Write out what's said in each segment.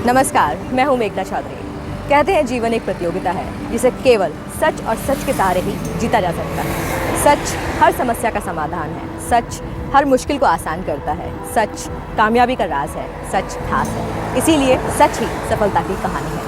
नमस्कार, मैं हूं मेघना चौधरी। कहते हैं जीवन एक प्रतियोगिता है जिसे केवल सच और सच के सहारे ही जीता जा सकता है। सच हर समस्या का समाधान है, सच हर मुश्किल को आसान करता है, सच कामयाबी का राज है, सच खास है। इसीलिए सच ही सफलता की कहानी है।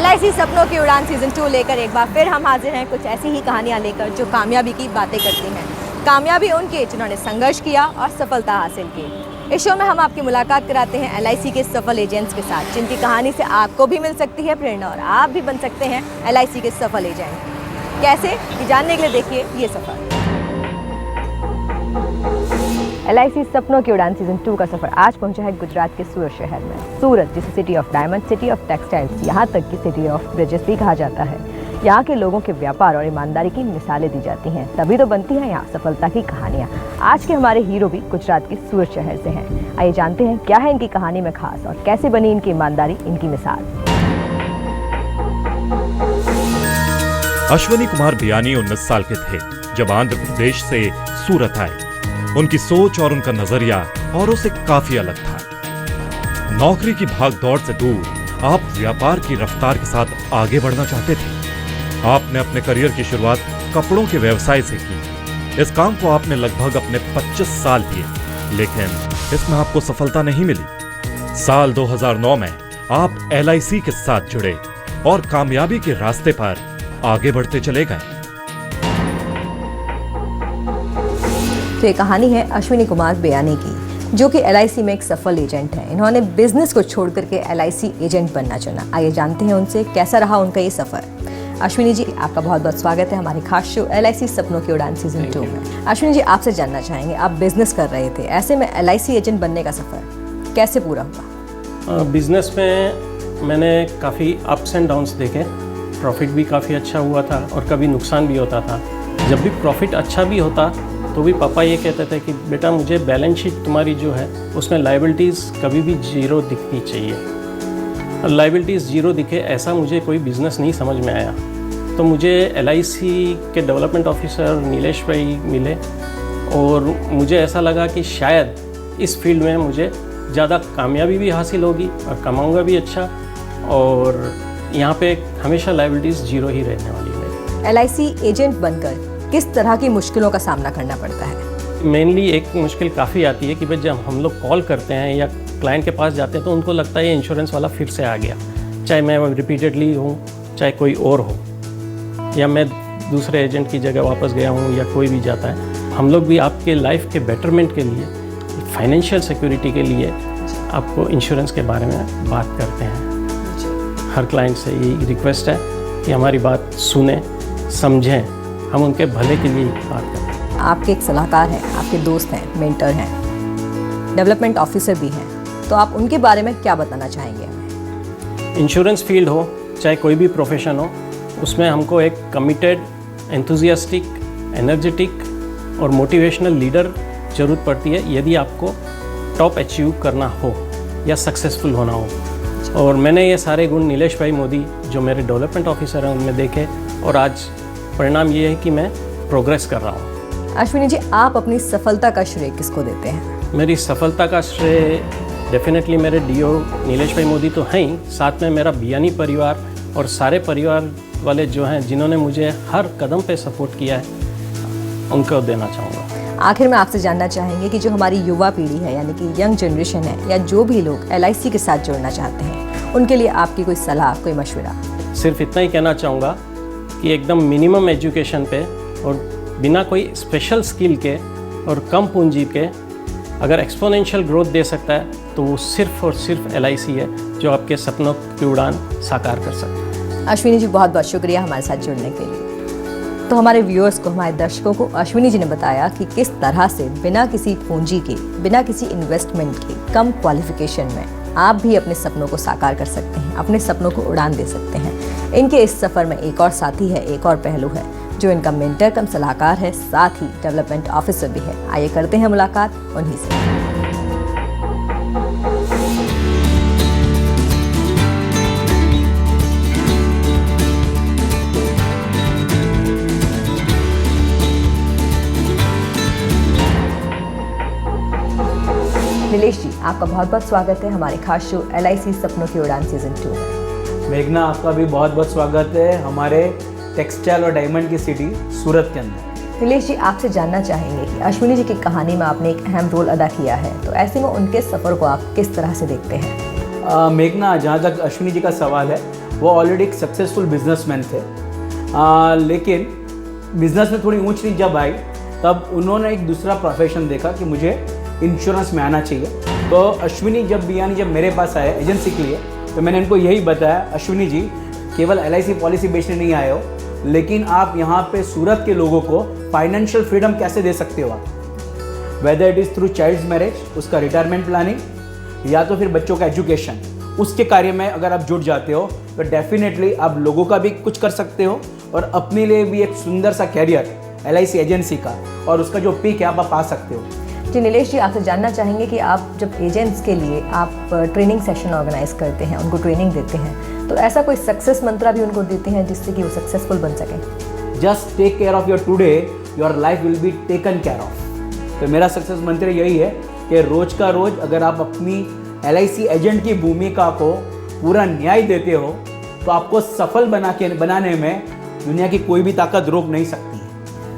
LIC सपनों की उड़ान सीजन 2 लेकर एक बार फिर हम हाजिर हैं, कुछ ऐसी ही कहानियां लेकर जो कामयाबी की बातें करती हैं। कामयाबी उनके जिन्होंने संघर्ष किया और सफलता हासिल की। इस शो में हम आपकी मुलाकात कराते हैं LIC के सफल एजेंट्स के साथ, जिनकी कहानी से आपको भी मिल सकती है प्रेरणा और आप भी बन सकते हैं LIC के सफल एजेंट। कैसे, ये जानने के लिए देखिए ये सफर। LIC सपनों की उड़ान सीजन 2 का सफर आज पहुंचा है गुजरात के सूरत शहर में। सूरत, जिसे city of diamond, city of textiles, यहाँ तक कि सिटी ऑफ ब्रिजेस भी कहा जाता है। यहाँ के लोगों के व्यापार और ईमानदारी की मिसालें दी जाती हैं, तभी तो बनती हैं यहाँ सफलता की कहानियाँ। आज के हमारे हीरो भी गुजरात के सूरत शहर से हैं। आइए जानते हैं क्या है इनकी कहानी में खास और कैसे बनी इनकी ईमानदारी, इनकी मिसाल। अश्विनी कुमार बियानी 19 साल के थे जब आंध्र प्रदेश से सूरत आए। उनकी सोच और उनका नजरिया औरों से काफी अलग था। नौकरी की भागदौड़ से दूर आप व्यापार की रफ्तार के साथ आगे बढ़ना चाहते थे। आपने अपने करियर की शुरुआत कपड़ों के व्यवसाय से की। इस काम को आपने लगभग अपने 25 साल किए, लेकिन इसमें आपको सफलता नहीं मिली। साल 2009 में आप LIC के साथ जुड़े और कामयाबी के रास्ते पर आगे बढ़ते चले गए। तो ये कहानी है अश्विनी कुमार बियानी की, जो कि LIC में एक सफल एजेंट है। इन्होंने बिजनेस को छोड़ करके LIC एजेंट बनना चुना। आइए जानते हैं उनसे कैसा रहा उनका ये सफर। अश्विनी जी, आपका बहुत बहुत स्वागत है हमारे खास शो LIC सपनों की उड़ान सीजन 2 में। अश्विनी जी, आपसे जानना चाहेंगे, आप बिजनेस कर रहे थे, ऐसे में LIC एजेंट बनने का सफर कैसे पूरा हुआ? बिजनेस में मैंने काफ़ी अप्स एंड डाउन्स देखे। प्रॉफिट भी काफ़ी अच्छा हुआ था और कभी नुकसान भी होता था। जब भी प्रॉफिट अच्छा भी होता तो भी पापा ये कहते थे कि बेटा, मुझे बैलेंस शीट तुम्हारी जो है उसमें लायबिलिटीज़ कभी भी जीरो दिखनी चाहिए। लायबिलिटीज़ जीरो दिखे ऐसा मुझे कोई बिज़नेस नहीं समझ में आया। तो मुझे LIC के डेवलपमेंट ऑफिसर नीलेश भाई मिले और मुझे ऐसा लगा कि शायद इस फील्ड में मुझे ज़्यादा कामयाबी भी हासिल होगी और कमाऊंगा भी अच्छा, और यहाँ पे हमेशा लायबिलिटीज़ जीरो ही रहने वाली है। LIC एजेंट बनकर किस तरह की मुश्किलों का सामना करना पड़ता है? मेनली एक मुश्किल काफ़ी आती है कि भाई जब हम लोग कॉल करते हैं या क्लाइंट के पास जाते हैं तो उनको लगता है ये इंश्योरेंस वाला फिर से आ गया, चाहे मैं रिपीटेडली हूँ चाहे कोई और हो, या मैं दूसरे एजेंट की जगह वापस गया हूँ या कोई भी जाता है। हम लोग भी आपके लाइफ के बेटरमेंट के लिए, फाइनेंशियल सिक्योरिटी के लिए आपको इंश्योरेंस के बारे में बात करते हैं। हर क्लाइंट से यही रिक्वेस्ट है कि हमारी बात सुने, समझें, हम उनके भले के लिए बात करते हैं। आपके एक सलाहकार हैं, आपके दोस्त हैं, मेंटर हैं, डेवलपमेंट ऑफिसर भी हैं, तो आप उनके बारे में क्या बताना चाहेंगे हमें? इंश्योरेंस फील्ड हो चाहे कोई भी प्रोफेशन हो, उसमें हमको एक कमिटेड, एंथुजियास्टिक, एनर्जेटिक और मोटिवेशनल लीडर ज़रूरत पड़ती है यदि आपको टॉप अचीव करना हो या सक्सेसफुल होना हो। और मैंने ये सारे गुण नीलेश भाई मोदी जो मेरे डेवलपमेंट ऑफिसर हैं उनमें देखे, और आज परिणाम ये है कि मैं प्रोग्रेस कर रहा हूँ। अश्विनी जी, आप अपनी सफलता का श्रेय किसको देते हैं? मेरी सफलता का श्रेय डेफिनेटली मेरे DO नीलेश भाई मोदी तो हैं ही, साथ में मेरा बियानी परिवार और सारे परिवार वाले जो हैं जिन्होंने मुझे हर कदम पे सपोर्ट किया है, उनको देना चाहूँगा। आखिर में आपसे जानना चाहेंगे कि जो हमारी युवा पीढ़ी है, यानी कि यंग जनरेशन है, या जो भी लोग LIC के साथ जुड़ना चाहते हैं, उनके लिए आपकी कोई सलाह, कोई मशवरा? सिर्फ इतना ही कहना चाहूँगा कि एकदम मिनिमम एजुकेशन पे और बिना कोई स्पेशल स्किल के और कम पूंजी के अगर एक्सपोनेंशियल ग्रोथ दे सकता है तो वो सिर्फ और सिर्फ LIC है जो आपके सपनों की उड़ान साकार कर सकता है। अश्विनी जी, बहुत बहुत शुक्रिया हमारे साथ जुड़ने के लिए। तो हमारे व्यूअर्स को, हमारे दर्शकों को अश्विनी जी ने बताया कि किस तरह से बिना किसी पूंजी के, बिना किसी इन्वेस्टमेंट के, कम क्वालिफिकेशन में आप भी अपने सपनों को साकार कर सकते हैं, अपने सपनों को उड़ान दे सकते हैं। इनके इस सफ़र में एक और साथी है, एक और पहलू है, जो इनका मेंटर कम सलाहकार है, साथ ही डेवलपमेंट ऑफिसर भी है। आइए करते हैं मुलाकात उन्हीं से। नीलेश जी, आपका बहुत बहुत स्वागत है हमारे खास शो LIC सपनों की उड़ान सीजन 2 में। मेघना, आपका भी बहुत बहुत स्वागत है हमारे टेक्सटाइल और डायमंड की सिटी सूरत के अंदर। नीलेश जी, आपसे जानना चाहेंगे कि अश्विनी जी की कहानी में आपने एक अहम रोल अदा किया है, तो ऐसे में उनके सफ़र को आप किस तरह से देखते हैं? मेघना, जहाँ तक अश्विनी जी का सवाल है, वो ऑलरेडी एक सक्सेसफुल बिजनेसमैन थे, लेकिन बिजनेस में थोड़ी ऊंच नीच जब आई तब उन्होंने एक दूसरा प्रोफेशन देखा कि मुझे इंश्योरेंस में आना चाहिए। तो अश्विनी जब मेरे पास आए एजेंसी के लिए, तो मैंने इनको यही बताया, अश्विनी जी केवल LIC पॉलिसी बेचने नहीं आए हो, लेकिन आप यहाँ पे सूरत के लोगों को फाइनेंशियल फ्रीडम कैसे दे सकते हो आप, whether it is through child's marriage, उसका रिटायरमेंट प्लानिंग, या तो फिर बच्चों का एजुकेशन, उसके कार्य में अगर आप जुट जाते हो तो डेफिनेटली आप लोगों का भी कुछ कर सकते हो और अपने लिए भी एक सुंदर सा कैरियर LIC एजेंसी का और उसका जो पीक है आप पा सकते हो। जी नीलेश जी, आपसे जानना चाहेंगे कि आप जब एजेंट्स के लिए आप ट्रेनिंग सेशन ऑर्गेनाइज करते हैं, उनको ट्रेनिंग देते हैं, तो ऐसा कोई सक्सेस मंत्रा भी उनको देते हैं जिससे कि वो सक्सेसफुल बन सकें? Just take care of your today, your life will be taken care of. तो मेरा सक्सेस मंत्र यही है कि रोज का रोज अगर आप अपनी LIC एजेंट की भूमिका को पूरा न्याय देते हो तो आपको सफल बनाने में दुनिया की कोई भी ताकत रोक नहीं सकती है।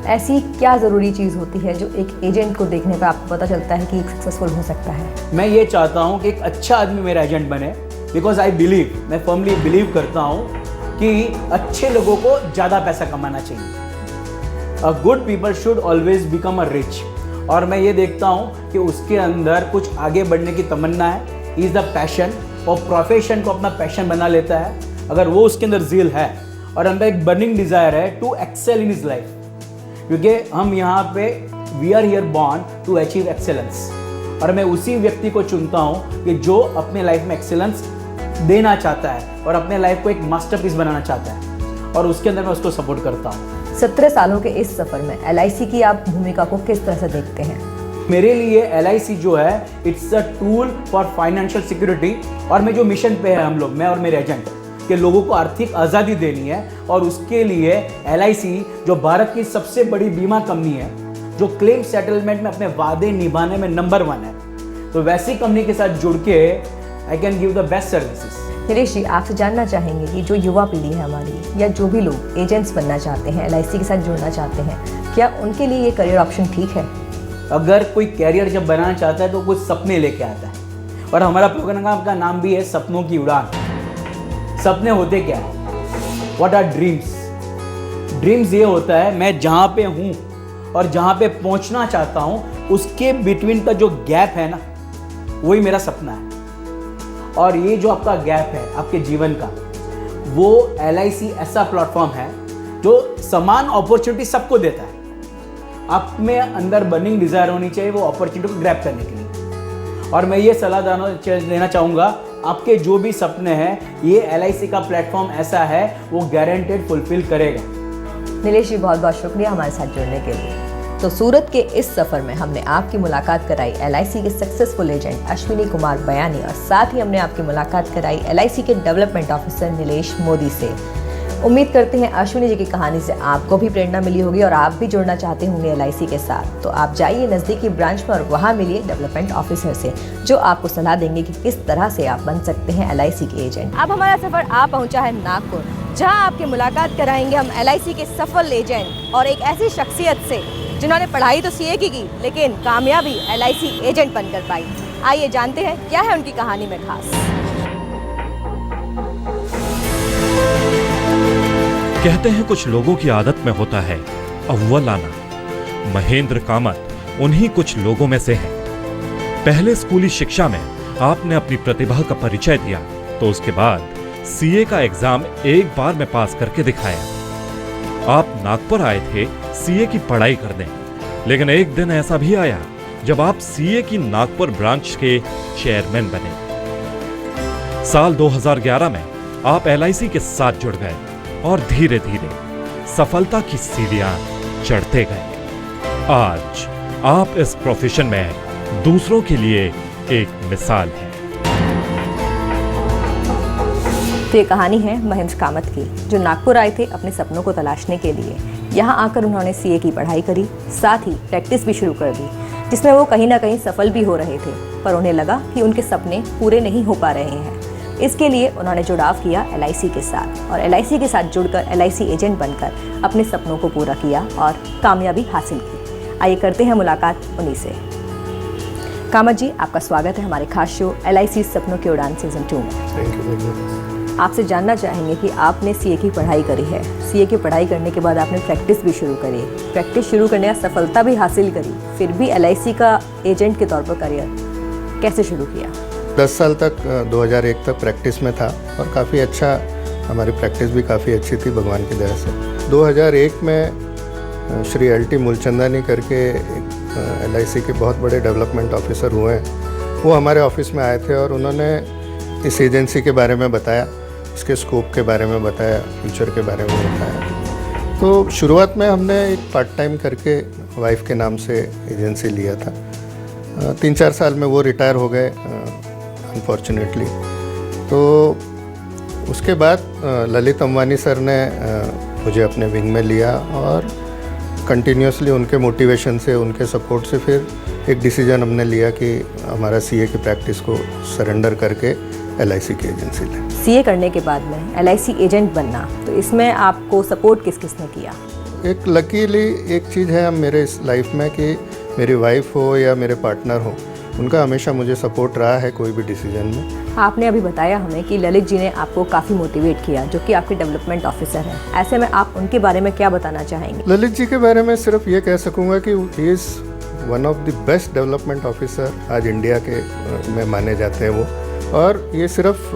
ऐसी क्या ज़रूरी चीज़ होती है जो एक एजेंट को देखने पर आपको पता चलता है कि सक्सेसफुल हो सकता है? मैं ये चाहता हूँ कि एक अच्छा आदमी मेरा एजेंट बने, बिकॉज मैं फर्मली बिलीव करता हूँ कि अच्छे लोगों को ज़्यादा पैसा कमाना चाहिए। A good people should always become a rich. और मैं ये देखता हूँ कि उसके अंदर कुछ आगे बढ़ने की तमन्ना है, इज़ द पैशन, और प्रोफेशन को अपना पैशन बना लेता है। अगर वो उसके अंदर ज़ील है और अंदर एक बर्निंग डिज़ायर है to excel in his life, क्योंकि हम यहाँ पे we are here born to achieve excellence, और मैं उसी व्यक्ति को चुनता हूँ कि जो अपने लाइफ में एक्सेलेंस देना चाहता है और अपने लाइफ को एक मास्टरपीस बनाना चाहता है, और उसके अंदर मैं उसको सपोर्ट करता हूँ। 17 सालों के इस सफ़र में LIC की आप भूमिका को किस तरह से देखते हैं? मेरे लिए LIC जो है it's a tool for financial security, और मैं जो मिशन पे है हम लोग, मैं और मेरे एजेंट, के लोगों को आर्थिक आज़ादी देनी है, और उसके लिए LIC जो भारत की सबसे बड़ी बीमा कंपनी है, जो क्लेम सेटलमेंट में अपने वादे निभाने में नंबर 1 है, तो वैसी कंपनी के साथ जुड़ के I can give the best services. Nilesh ji, आपसे जानना चाहेंगे कि जो युवा पीढ़ी है हमारी, या जो भी लोग एजेंट्स बनना चाहते हैं, LIC के साथ जुड़ना चाहते हैं, क्या उनके लिए ये करियर ऑप्शन ठीक है? अगर कोई कैरियर जब बनाना चाहता है तो कुछ सपने लेके आता है, और हमारा प्रोग्राम का नाम भी है सपनों की उड़ान। सपने होते क्या है? What are dreams? ड्रीम्स ये होता है मैं जहाँ पे हूँ और जहाँ पे पहुँचना चाहता हूँ उसके बिटवीन का जो गैप है ना, वही मेरा सपना है। और ये जो आपका गैप है आपके जीवन का, वो LIC ऐसा प्लेटफॉर्म है जो समान अपॉर्चुनिटी सबको देता है। आप में अंदर बर्निंग डिज़ायर होनी चाहिए वो अपॉर्चुनिटी को ग्रैब करने के लिए। और मैं ये सलाह देना चाहूँगा, आपके जो भी सपने हैं, ये LIC का प्लेटफॉर्म ऐसा है वो गारंटेड फुलफिल करेगा। नीलेश जी, बहुत बहुत शुक्रिया हमारे साथ जुड़ने के लिए। तो सूरत के इस सफ़र में हमने आपकी मुलाकात कराई LIC के सक्सेसफुल एजेंट अश्विनी कुमार बयानी, और साथ ही हमने आपकी मुलाकात कराई LIC के डेवलपमेंट ऑफिसर नीलेश मोदी से। उम्मीद करते हैं अश्विनी जी की कहानी से आपको भी प्रेरणा मिली होगी और आप भी जुड़ना चाहते होंगे LIC के साथ। तो आप जाइए नज़दीकी ब्रांच में और वहाँ मिलिए डेवलपमेंट ऑफिसर से, जो आपको सलाह देंगे कि किस तरह से आप बन सकते हैं LIC के एजेंट। अब हमारा सफ़र आ पहुँचा है नागपुर, जहाँ आपकी मुलाकात कराएंगे हम LIC के सफल एजेंट और एक ऐसी शख्सियत से जिन्होंने पढ़ाई तो CA की लेकिन कामयाबी LIC एजेंट बनकर पाई। आइए जानते हैं क्या है उनकी कहानी में खास। कहते हैं कुछ लोगों की आदत में होता है अव्वल आना। महेंद्र कामत उन्हीं कुछ लोगों में से हैं। पहले स्कूली शिक्षा में आपने अपनी प्रतिभा का परिचय दिया, तो उसके बाद CA का एग्जाम एक बार में पास करके दिखाया। आप नागपुर आए थे CA की पढ़ाई करने, लेकिन एक दिन ऐसा भी आया जब आप CA की नागपुर ब्रांच के चेयरमैन बने। साल 2011 में आप LIC के साथ जुड़ गए और धीरे धीरे सफलता की सीढ़ियां चढ़ते गए। आज आप इस प्रोफेशन में दूसरों के लिए एक मिसाल हैं। तो ये कहानी है महेंद्र कामत की, जो नागपुर आए थे अपने सपनों को तलाशने के लिए। यहाँ आकर उन्होंने CA की पढ़ाई करी, साथ ही प्रैक्टिस भी शुरू कर दी। जिसमें वो कहीं ना कहीं सफल भी हो रहे थे, पर उन्हें लगा कि उनके सपने पूरे नहीं हो पा रहे हैं। इसके लिए उन्होंने जुड़ाव किया LIC के साथ और LIC के साथ जुड़कर LIC एजेंट बनकर अपने सपनों को पूरा किया और कामयाबी हासिल की। आइए करते हैं मुलाकात उन्हीं से। कामत जी, आपका स्वागत है हमारे खास शो LIC सपनों की उड़ान सीजन 2 में। Thank you. आपसे जानना चाहेंगे कि आपने CA की पढ़ाई करी है, CA की पढ़ाई करने के बाद आपने प्रैक्टिस भी शुरू करी, प्रैक्टिस शुरू करने का सफलता भी हासिल करी, फिर भी LIC का एजेंट के तौर पर करियर कैसे शुरू किया? 10 साल तक 2001 तक प्रैक्टिस में था और काफ़ी अच्छा, हमारी प्रैक्टिस भी काफ़ी अच्छी थी भगवान की दया से। 2001 में श्री LT मूलचंदानी करके LIC के बहुत बड़े डेवलपमेंट ऑफिसर हुए हैं, वो हमारे ऑफिस में आए थे और उन्होंने इस एजेंसी के बारे में बताया, इसके स्कोप के बारे में बताया, फ्यूचर के बारे में बताया। तो शुरुआत में हमने एक पार्ट टाइम करके वाइफ के नाम से एजेंसी लिया था। 3-4 साल में वो रिटायर हो गए अनफॉर्चुनेटली। तो उसके बाद ललित अंबानी सर ने मुझे अपने विंग में लिया और कंटिन्यूसली उनके मोटिवेशन से, उनके सपोर्ट से फिर एक डिसीजन हमने लिया कि हमारा CA की प्रैक्टिस को सरेंडर करके LIC की एजेंसी लें। CA करने के बाद में LIC एजेंट बनना, तो इसमें आपको सपोर्ट किस किस ने किया? एक लकीली एक चीज़ है मेरे इस लाइफ में कि मेरी वाइफ हो या मेरे पार्टनर हो, उनका हमेशा मुझे सपोर्ट रहा है कोई भी डिसीजन में। आपने अभी बताया हमें कि ललित जी ने आपको काफ़ी मोटिवेट किया, जो कि आपके डेवलपमेंट ऑफिसर हैं। ऐसे में आप उनके बारे में क्या बताना चाहेंगे? ललित जी के बारे में सिर्फ ये कह सकूँगा कि he is one of the best development officer आज इंडिया के में माने जाते हैं वो। और ये सिर्फ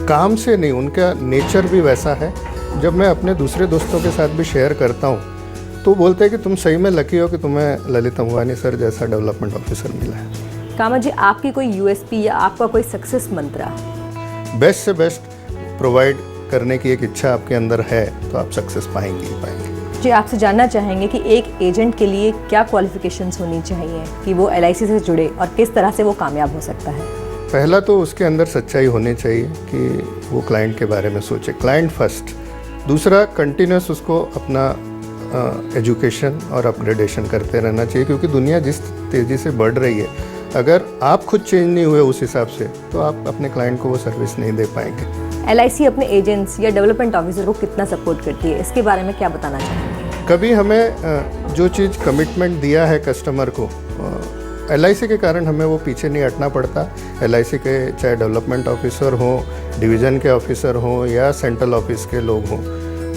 काम से नहीं, उनका नेचर भी वैसा है। जब मैं अपने दूसरे दोस्तों के साथ भी शेयर करता हूँ तो बोलते हैं कि तुम सही में लकी हो कि तुम्हें ललित अंबानी सर जैसा डेवलपमेंट ऑफिसर मिला है। कामत जी, आपकी कोई USP या आपका कोई सक्सेस मंत्र? बेस्ट से बेस्ट प्रोवाइड करने की एक इच्छा आपके अंदर है तो आप सक्सेस पाएंगे ही पाएंगे। जी, आपसे जानना चाहेंगे कि एक एजेंट के लिए क्या क्वालिफिकेशंस होनी चाहिए कि वो LIC से जुड़े और किस तरह से वो कामयाब हो सकता है? पहला तो उसके अंदर सच्चाई होनी चाहिए कि वो क्लाइंट के बारे में सोचे, क्लाइंट फर्स्ट। दूसरा, कंटिन्यूस उसको अपना एजुकेशन और अपग्रेडेशन करते रहना चाहिए, क्योंकि दुनिया जिस तेज़ी से बढ़ रही है, अगर आप खुद चेंज नहीं हुए उस हिसाब से तो आप अपने क्लाइंट को वो सर्विस नहीं दे पाएंगे। LIC अपने एजेंट्स या डेवलपमेंट ऑफिसर को कितना सपोर्ट करती है, इसके बारे में क्या बताना चाहेंगे? कभी हमें जो चीज़ कमिटमेंट दिया है कस्टमर को, LIC के कारण हमें वो पीछे नहीं हटना पड़ता। LIC के चाहे डेवलपमेंट ऑफिसर हों, डिवीज़न के ऑफिसर हों या सेंट्रल ऑफिस के लोग हों,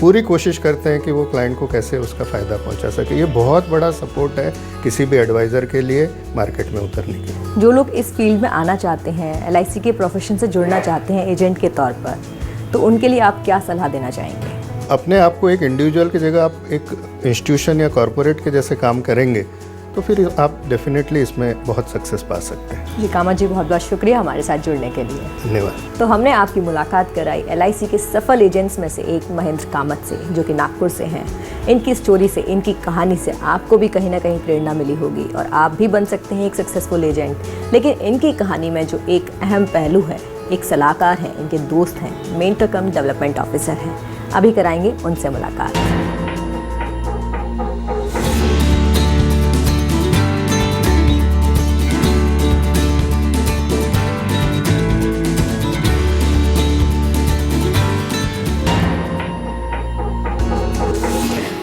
पूरी कोशिश करते हैं कि वो क्लाइंट को कैसे उसका फ़ायदा पहुंचा सके। ये बहुत बड़ा सपोर्ट है किसी भी एडवाइज़र के लिए मार्केट में उतरने के लिए। जो लोग इस फील्ड में आना चाहते हैं, LIC के प्रोफेशन से जुड़ना चाहते हैं एजेंट के तौर पर, तो उनके लिए आप क्या सलाह देना चाहेंगे? अपने आप को एक इंडिविजुअल की जगह आप एक इंस्टीट्यूशन या कॉरपोरेट के जैसे काम करेंगे तो फिर आप डेफिनेटली इसमें बहुत सक्सेस पा सकते हैं। जी कामत जी, बहुत बहुत शुक्रिया हमारे साथ जुड़ने के लिए। धन्यवाद। तो हमने आपकी मुलाकात कराई LIC के सफल एजेंट्स में से एक महेंद्र कामत से, जो कि नागपुर से हैं। इनकी स्टोरी से, इनकी कहानी से आपको भी कहीं ना कहीं प्रेरणा मिली होगी और आप भी बन सकते हैं एक सक्सेसफुल एजेंट। लेकिन इनकी कहानी में जो एक अहम पहलू है, एक सलाहकार हैं, इनके दोस्त हैं, मेंटर कम डेवलपमेंट ऑफिसर हैं। अभी कराएंगे उनसे मुलाकात।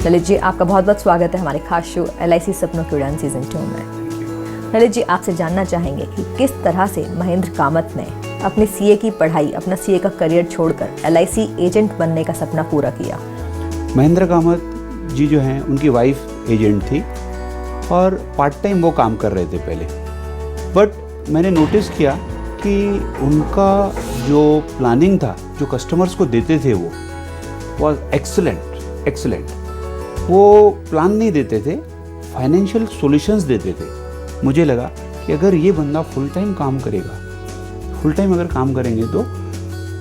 ललित जी, आपका बहुत बहुत स्वागत है हमारे खास शो LIC सपनों की उड़ान सीजन 2 में। ललित जी, आपसे जानना चाहेंगे कि किस तरह से महेंद्र कामत ने अपनी CA की पढ़ाई, अपना CA का करियर छोड़कर LIC एजेंट बनने का सपना पूरा किया। महेंद्र कामत जी जो हैं, उनकी वाइफ एजेंट थी और पार्ट टाइम वो काम कर रहे थे पहले। बट मैंने नोटिस किया कि उनका जो प्लानिंग था, जो कस्टमर्स को देते थे, वो वॉज एक्सलेंट। वो प्लान नहीं देते थे, फाइनेंशियल सॉल्यूशंस देते थे। मुझे लगा कि अगर ये बंदा फुल टाइम काम करेगा, फुल टाइम अगर काम करेंगे तो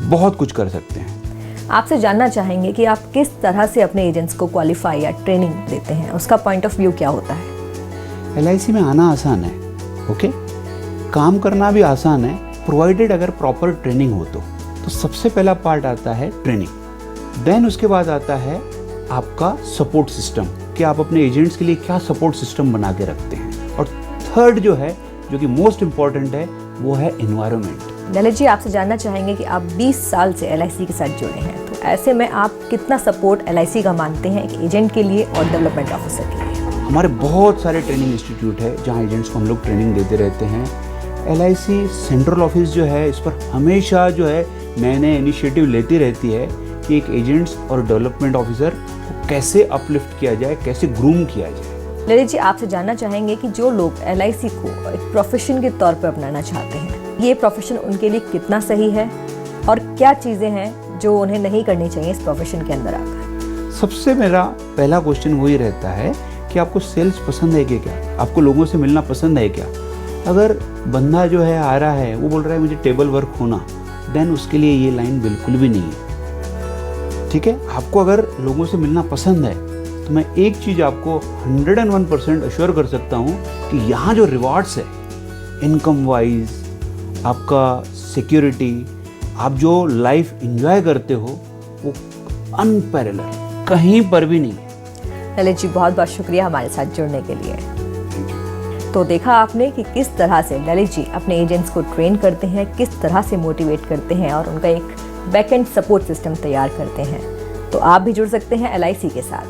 बहुत कुछ कर सकते हैं। आपसे जानना चाहेंगे कि आप किस तरह से अपने एजेंट्स को क्वालिफाई या ट्रेनिंग देते हैं, उसका पॉइंट ऑफ व्यू क्या होता है? LIC में आना आसान है, ओके, काम करना भी आसान है, प्रोवाइडेड अगर प्रॉपर ट्रेनिंग हो तो सबसे पहला पार्ट आता है ट्रेनिंग। देन उसके बाद आता है आपका सपोर्ट सिस्टम, कि आप अपने एजेंट्स के लिए क्या सपोर्ट सिस्टम बना के रखते हैं। और थर्ड जो है, जो कि मोस्ट इम्पॉर्टेंट है, वो है एनवायरनमेंट। ललित जी, आपसे जानना चाहेंगे कि आप 20 साल से LIC के साथ जुड़े हैं, तो ऐसे में आप कितना सपोर्ट LIC का मानते हैं एक एजेंट के लिए और डेवलपमेंट ऑफिसर के लिए? हमारे बहुत सारे ट्रेनिंग इंस्टीट्यूट है जहाँ एजेंट्स को हम लोग ट्रेनिंग देते रहते हैं। LIC सेंट्रल ऑफिस जो है, इस पर हमेशा जो है नए नए इनिशिएटिव लेती रहती है कि एक एजेंट्स और डेवलपमेंट ऑफिसर को कैसे अपलिफ्ट किया जाए, कैसे ग्रूम किया जाए। ललित जी, आपसे जानना चाहेंगे कि जो लोग LIC को एक प्रोफेशन के तौर पर अपनाना चाहते हैं, ये प्रोफेशन उनके लिए कितना सही है और क्या चीज़ें हैं जो उन्हें नहीं करनी चाहिए इस प्रोफेशन के अंदर आकर? सबसे मेरा पहला क्वेश्चन वही रहता है कि आपको सेल्स पसंद है कि क्या, आपको लोगों से मिलना पसंद है क्या। अगर बंदा जो है आ रहा है, वो बोल रहा है मुझे टेबल वर्क होना, देन उसके लिए ये लाइन बिल्कुल भी नहीं है। ठीक है, आपको अगर लोगों से मिलना पसंद है तो मैं एक चीज़ आपको 101% अश्योर कर सकता हूँ कि यहाँ जो रिवॉर्ड्स है, इनकम वाइज, आपका सिक्योरिटी, आप जो लाइफ एंजॉय करते हो, वो अनपैरेलल कहीं पर भी नहीं है। ललित जी, बहुत बहुत शुक्रिया हमारे साथ जुड़ने के लिए। तो देखा आपने कि किस तरह से ललित जी अपने एजेंट्स को ट्रेन करते हैं, किस तरह से मोटिवेट करते हैं और उनका एक बैकएंड सपोर्ट सिस्टम तैयार करते हैं। तो आप भी जुड़ सकते हैं LIC के साथ।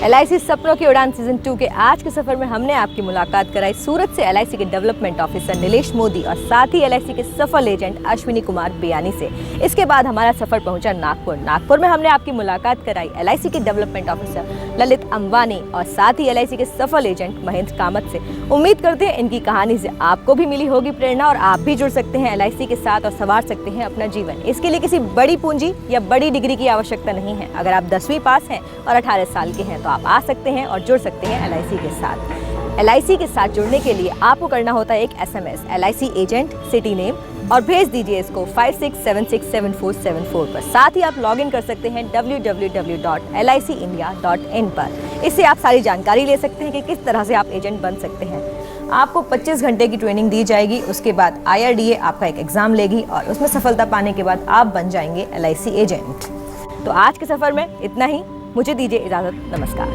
LIC सपनों की उड़ान सीजन 2 के आज के सफर में हमने आपकी मुलाकात कराई सूरत से LIC के डेवलपमेंट ऑफिसर नीलेश मोदी और साथ ही LIC के सफल एजेंट अश्विनी कुमार बेयानी से। इसके बाद हमारा सफर पहुंचा नागपुर में हमने आपकी मुलाकात कराई LIC के डेवलपमेंट ऑफिसर ललित अंबानी और साथ ही LIC के सफल एजेंट महेंद्र कामत से। उम्मीद करते हैं इनकी कहानी से आपको भी मिली होगी प्रेरणा और आप भी जुड़ सकते हैं LIC के साथ और संवार सकते हैं अपना जीवन। इसके लिए किसी बड़ी पूंजी या बड़ी डिग्री की आवश्यकता नहीं है। अगर आप 10वीं पास हैं और 18 साल के हैं तो आप आ सकते हैं और जुड़ सकते हैं LIC के साथ। LIC के साथ जुड़ने के लिए आपको करना होता है एक SMS LIC agent city name और भेज दीजिए इसको 56767474 पर। साथ ही आप लॉगिन कर सकते हैं www.licindia.in पर। इससे आप सारी जानकारी ले सकते हैं कि किस तरह से आप एजेंट बन सकते हैं। आपको 25 घंटे की ट्रेनिंग दी जाएगी, उसके बाद IRDA आपका एक एग्जाम लेगी और उसमें सफलता पाने के बाद आप बन जाएंगे LIC एजेंट। तो आज के सफर में इतना ही, मुझे दीजिए इजाजत, नमस्कार।